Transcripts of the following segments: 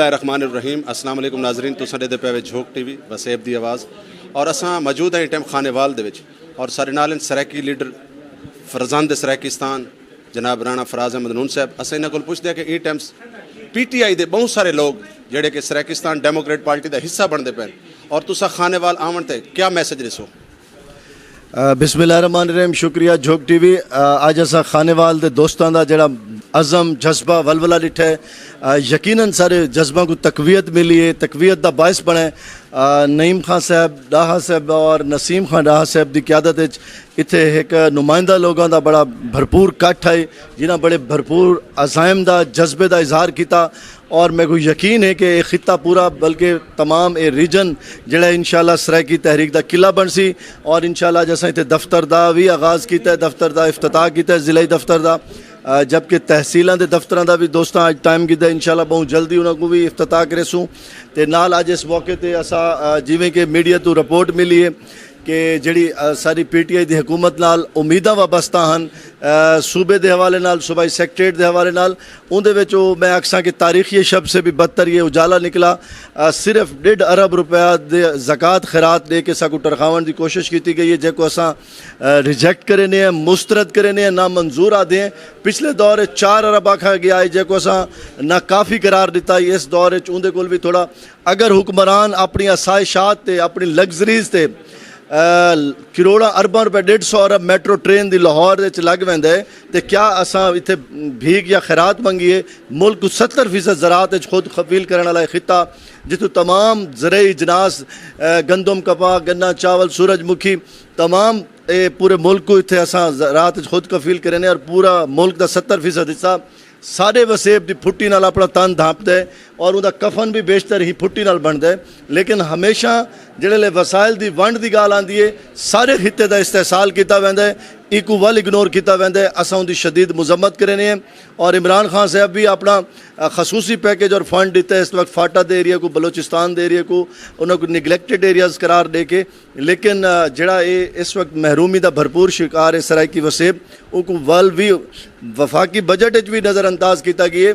बिस्मिल्लाहिर्रहमानिर्रहीम। अस्सलाम वालेकुम नाज़रीन, तुसां दे पे झोक टीवी वसैब दी आवाज़ और असां मौजूद हैं टाइम खानेवाल दे विच और सारे नाल सराकी लीडर फरजान दे सराकिस्तान जनाब राणा فرازنون साहब। असां इन्हां कोल पुछदे कि ई टाइम PTI दे बहुत सारे लोग जेड़े कि सराकिस्तान डेमोक्रेट पार्टी का हिस्सा बनते पे और तुसा खानेवाल आवन ते क्या मैसेज दिसो? बिस्मिल्लाहिर्रहमानिर्रहीम। शुक्रिया झोक टीवी। अज असां खानेवाल दे दोस्तां दा जेड़ा अज़म जज्बा वलवला डिठा है, यकीनन सारे जज्बा को तकवीयत मिली है, तकवीयत का बायस बने। नईम खान साहब डाहा साहब और नसीम खान डाहा साहब की क्यादत इत्थे एक नुमाइंदा लोगों का बड़ा भरपूर कट्ठ है जिन्हें बड़े भरपूर अज़ाइम का जज्बे का इजहार किया और मेरे को यकीन है कि ये खिता पूरा बल्कि तमाम ये रीजन जोड़ा इंशाल्लाह सराकी तहरीक का किला बन सी और इंशाल्लाह जैसा इतने दफ्तर का भी आगाज़ किया, दफ्तर का इफ्तताह किया, ज़िलई दफ्तर का, जबकि तहसीलों के दफ्तर का भी दोस्तों अज टाइम किया। इंशाल्लाह बहुत जल्दी उन्होंने भी इफ्तताह करेसूँ। तो नाल अज इस मौके पर असा जिमें कि मीडिया तो रिपोर्ट मिली है कि जी सारी PTI की हुकूमत नाल उम्मीदां वाबस्ता हैं सूबे के हवाले नाल, सूबाई सैकटरेट के हवाले नाल। उहदे विच मैं आखसा कि तारीखी शब्द से भी बदतर ये उजाला निकला। सिर्फ 1.5 अरब रुपया दे ज़कात खैरात दे के साकू टरखावन की कोशिश की गई है, जेको असां रिजेक्ट करेने हैं, मुस्तरद करेने हैं, ना मंजूर आदे हैं। पिछले दौर 4 अरब आखा गया है, जेको असां ना काफ़ी करार दिता है। इस दौर उहदे कोल भी थोड़ा अगर हुक्मरान अपनी आसाइशात ते अपनी लग्जरीज ते करोड़ा अरबां रुपए 150 अरब मैट्रो ट्रेन की लाहौर लग वेंदा है तो क्या असां इत्थे भीख या खैरात मंगीए? मुल्क को 70% ज़राअत खुद खफील करने वाला खिता जितों तमाम ज़रई इजनास गंदम कपा गन्ना चावल सूरजमुखी तमाम पूरे मुल्क को इत्थे असां ज़राअत खुद कफील करें और पूरा मुल्क का 70% हिस्सा साढ़े वसेब की फुट्टी नाल अपना तन धापता है और उनका कफन भी बेशतर ही फुट्टी नाल बनता है। लेकिन हमेशा जिहड़े वसाइल की वंड की गाल आती है सारे खिते का इस्तेसाल किया वैंदा है, इकू वल इग्नोर किया वैंदा है। असां उनकी शदीद मजम्मत करें हैं और इमरान खान साहब भी अपना खसूसी पैकेज और फंड दिता है इस वक्त फाटा के एरिया को, बलोचिस्तान के एरिया को उन्होंने निगलैक्टेड एरियाज़ करार दे के। लेकिन जड़ा ये इस वक्त महरूमी का भरपूर शिकार है सराकी वसेब, उनको वल भी वफाकी बजट भी नज़रअंदाज किया गया।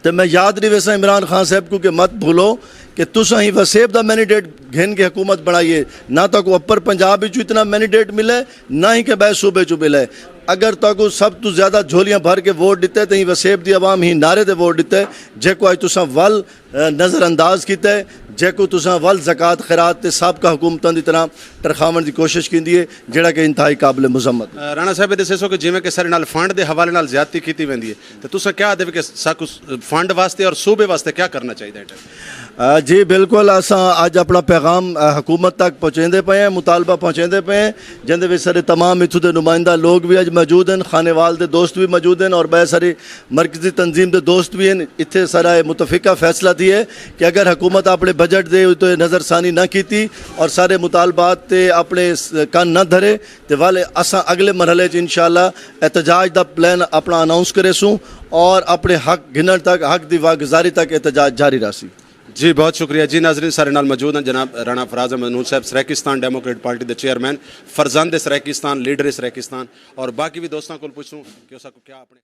तो मैं याद नहीं वैसा इमरान खान साहब को कि मत भूलो कि तुसा ही वसेब का मैनीडेट घिन के हुकूमत बनाइए, ना तो को अपर पंजाब इतना मैनीडेट मिले ना ही कि बै सूबे चो मिले। अगर तो सब तो ज़्यादा झोलियां भर के वोट दिते तो ही वसेब की आवाम ही नारे दे वोट दिते, जेको अज तुसा वल नज़रअंदाज किया है, जेको तुसा वल ज़कात खैरात ते सबका हुकूमतों की तरह टरखावन की कोशिश की है, जोड़ा कि इंतहाई काबिल मजम्मत। राणा साहब ये दसो कि जिमें कि सारे नाल फंड के हवाले नाल ज्यादती की वेंदी है तो तुसा क्या आदे कि साकू फंड वास्ते और सूबे वास्ते क्या करना चाहिए? जी बिल्कुल, असां अज अपना पैगाम हुकूमत तक पहुँचाते पे हैं, मुतालबा पहुँचाते पे हैं, जिंदे विच सारे तमाम इत्थों के नुमाइंदा लोग भी अज मौजूद हैं, खानेवाल के दोस्त भी मौजूद हैं और बहुत सारी मरकजी तंजीम के दोस्त भी हैं। इत्थे सारा मुतफिका फैसला थी है कि अगर हुकूमत अपने बजट दे तो नज़रसानी न की और सारे मुतालबात ते अपने कन न धरे तो वाले असां अगले मरहले इंशाअल्लाह एहतजाज का प्लान अपना अनाउंस करेसूँ और अपने हक गिनण तक, हक की वागुजारी तक एहतजाज जारी रसी। जी बहुत शुक्रिया जी। नाजरीन सारे नाल मौजूद हैं जनाब राणा فرازنون साहब सराकिस्तान डेमोक्रेट पार्टी के चेयरमैन, फरजान दे सराकिस्तान, लीडर सराकिस्तान और बाकी भी दोस्तों को पूछूँ कि उसको क्या अपने